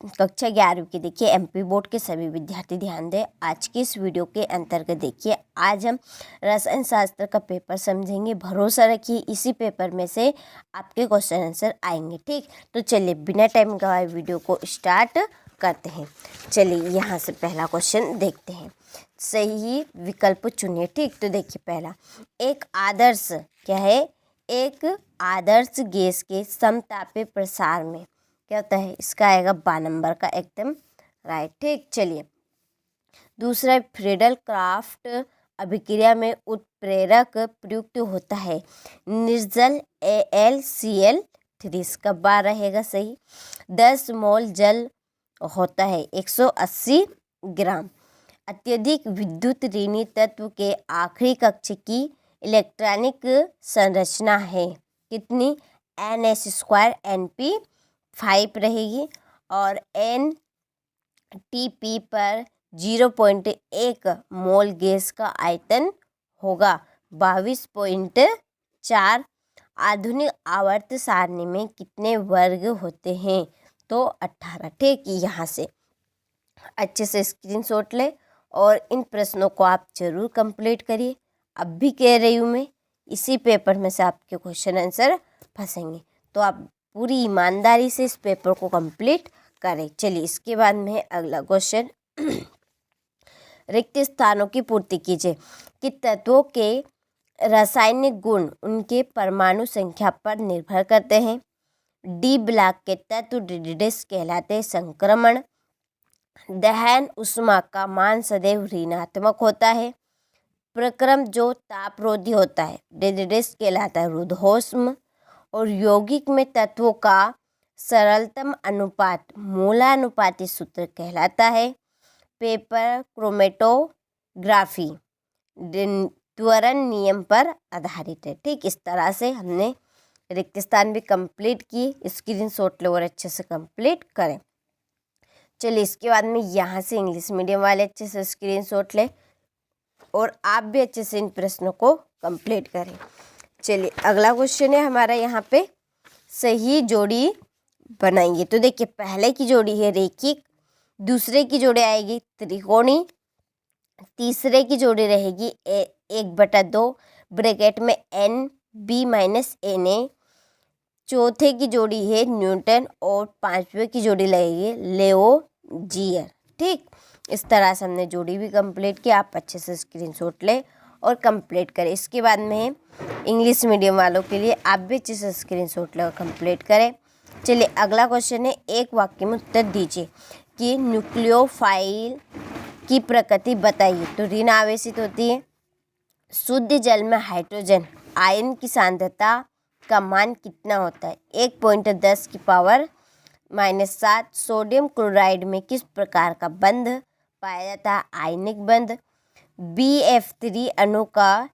कक्षा 11वीं के देखिए एमपी बोर्ड के सभी विद्यार्थी ध्यान दें। आज की इस वीडियो के अंतर्गत देखिए आज हम रसायन शास्त्र का पेपर समझेंगे। भरोसा रखिए इसी पेपर में से आपके क्वेश्चन आंसर आएंगे। ठीक, तो चलिए बिना टाइम गवाए वीडियो को स्टार्ट करते हैं। चलिए यहाँ से पहला क्वेश्चन देखते हैं। सही विकल्प चुनिए। ठीक, तो देखिए पहला, एक आदर्श क्या है, एक आदर्श गैस के समतापीय प्रसार में क्या होता है, इसका आएगा 12 नंबर का एकदम राइट। ठीक, चलिए दूसरा, फ्रीडल क्राफ्ट अभिक्रिया में उत्प्रेरक प्रयुक्त होता है निर्जल AlCl3, इसका 12 रहेगा सही। 10 मोल जल होता है 180 ग्राम। अत्यधिक विद्युत ऋणी तत्व के आखिरी कक्ष की इलेक्ट्रॉनिक संरचना है कितनी, NH2 Np5 रहेगी और NTP पर 0.1 मोल गैस का आयतन होगा 22.4। आधुनिक आवर्त सारणी में कितने वर्ग होते हैं, तो 18। ठीक, यहाँ से अच्छे से स्क्रीनशॉट ले और इन प्रश्नों को आप जरूर कंप्लीट करिए। अब भी कह रही हूँ मैं, इसी पेपर में से आपके क्वेश्चन आंसर फंसेंगे, तो आप पूरी ईमानदारी से इस पेपर को कंप्लीट करें। चलिए इसके बाद में अगला क्वेश्चन, रिक्त स्थानों की पूर्ति कीजिए कि तत्वों के रासायनिक गुण उनके परमाणु संख्या पर निर्भर करते हैं। डी ब्लॉक के तत्व डीडीएस कहलाते हैं। संक्रमण दहन उष्मा का मान सदैव ऋणात्मक होता है। प्रक्रम जो तापरोधी होता है डीडीएस कहलाता है रुद्धोष्म। और यौगिक में तत्वों का सरलतम अनुपात मूलानुपाती सूत्र कहलाता है। पेपर क्रोमेटोग्राफी त्वरण नियम पर आधारित है। ठीक, इस तरह से हमने रिक्त स्थान भी कंप्लीट की। स्क्रीनशॉट ले और अच्छे से कंप्लीट करें। चलिए इसके बाद में यहाँ से इंग्लिश मीडियम वाले अच्छे से स्क्रीनशॉट ले और आप भी अच्छे से इन प्रश्नों को कंप्लीट करें। चलिए अगला क्वेश्चन है हमारा, यहाँ पे सही जोड़ी बनाएंगे। तो देखिए पहले की जोड़ी है रेखिक, दूसरे की जोड़ी आएगी त्रिकोणी, तीसरे की जोड़ी रहेगी 1/2 ब्रैकेट में NB-Na, चौथे की जोड़ी है न्यूटन और पांचवे की जोड़ी लगेगी लेओजीयर। ठीक, इस तरह से हमने जोड़ी भी कंप्लीट की। आप अच्छे से स्क्रीनशॉट लें और कंप्लीट करें। इसके बाद में इंग्लिश मीडियम वालों के लिए आप भी अच्छे से स्क्रीनशॉट लेकर कंप्लीट करें। चलिए अगला क्वेश्चन है, एक वाक्य में उत्तर दीजिए कि न्यूक्लियोफाइल की प्रकृति बताइए। तो ऋण आवेशित होती है। शुद्ध जल में हाइड्रोजन आयन की सांद्रता का मान कितना होता है, 1.10⁻⁻7। सोडियम क्लोराइड में किस प्रकार का बंध पाया जाता है, आयनिक बंध। BF3 अणु का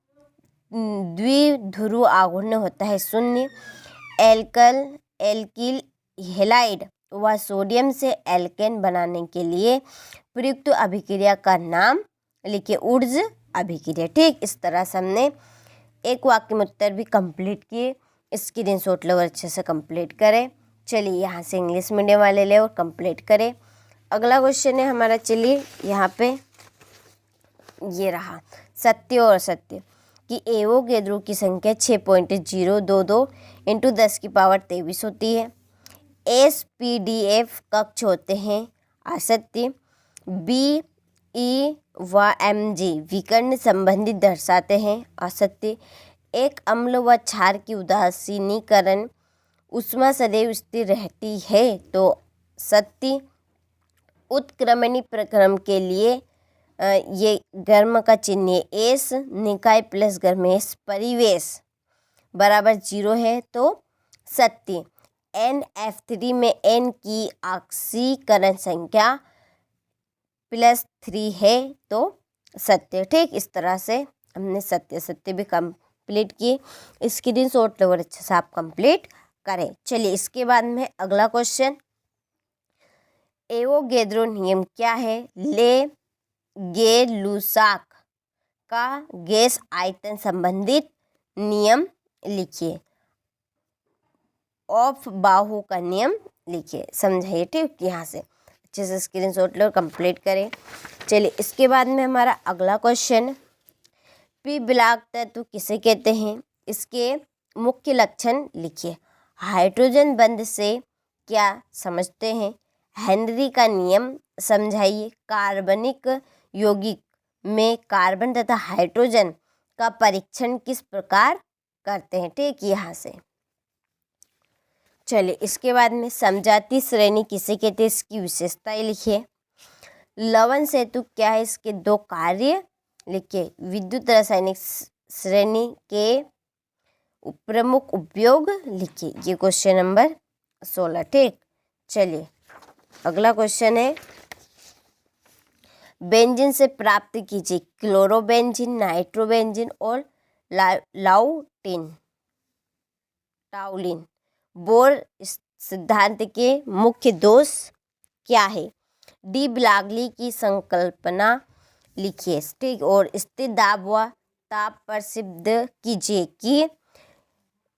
द्विध्रुव आघूर्ण होता है 0। एल्किल हैलाइड व सोडियम से एल्केन बनाने के लिए प्रयुक्त अभिक्रिया का नाम लिखिए, ऊर्ज अभिक्रिया। ठीक, इस तरह से हमने एक वाक्य में उत्तर भी कंप्लीट किए। स्क्रीनशॉट ले और अच्छे से कंप्लीट करें। चलिए यहाँ से इंग्लिश मीडियम वाले ले और कंप्लीट करें। अगला क्वेश्चन है हमारा, चलिए यहाँ पे ये रहा, सत्य और असत्य कि एवोगैड्रो की संख्या 6.022 × 10⁻23 होती है। SPDF कक्ष होते हैं, असत्य। BE व MG विकर्ण संबंधित दर्शाते हैं, असत्य। एक अम्ल व क्षार की उदासीनीकरण उष्मा सदैव स्थिर रहती है, तो सत्य। उत्क्रमणी प्रक्रम के लिए ये गर्म का चिन्ह है S, निकाय प्लस गर्मेश परिवेश बराबर 0 है, तो सत्य। NF3 में N की ऑक्सीकरण संख्या +3 है, तो सत्य। ठीक, इस तरह से हमने सत्य भी कंप्लीट किए। स्क्रीनशॉट लेकर अच्छे से आप कंप्लीट करें। चलिए इसके बाद में अगला क्वेश्चन, एवोगैड्रो नियम क्या है, ले गेलुसाक का गैस आयतन संबंधित नियम लिखिए। ऑफ बाहु का नियम लिखिए, समझाइए। ठीक, यहाँ से अच्छे से स्क्रीनशॉट लो और कंप्लीट करें। चलिए इसके बाद में हमारा अगला क्वेश्चन, पी ब्लॉक तत्व किसे कहते हैं, इसके मुख्य लक्षण लिखिए। हाइड्रोजन बंध से क्या समझते हैं, हेनरी का नियम समझाइए। कार्बनिक यौगिक में कार्बन तथा हाइड्रोजन का परीक्षण किस प्रकार करते हैं। ठीक, यहाँ से। चलिए इसके बाद में समजातीय श्रेणी किसे कहते हैं, इसकी विशेषताएं लिखिए। लवण सेतु क्या है, इसके 2 कार्य लिखिए। विद्युत रासायनिक श्रेणी के प्रमुख उपयोग लिखिए। ये क्वेश्चन नंबर 16। ठीक, चलिए अगला क्वेश्चन है, बेंजीन से प्राप्त कीजिए क्लोरोबेंजीन, नाइट्रोबेंजीन और टाउलिन। बोर सिद्धांत के मुख्य दोष क्या है। डी ब्लागली की संकल्पना लिखिए। ठीक, और स्थिर दाब व ताप पर सिद्ध कीजिए कि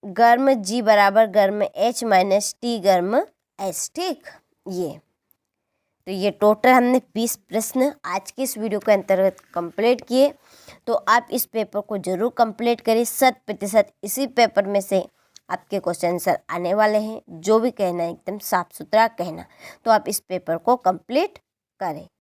गर्म G बराबर गर्म H माइनस T गर्म H। ठीक, ये तो ये टोटल हमने 20 प्रश्न आज के इस वीडियो के अंतर्गत कंप्लीट किए। तो आप इस पेपर को जरूर कंप्लीट करें, 100% इसी पेपर में से आपके क्वेश्चन आंसर आने वाले हैं। जो भी कहना है एकदम साफ सुथरा कहना, तो आप इस पेपर को कंप्लीट करें।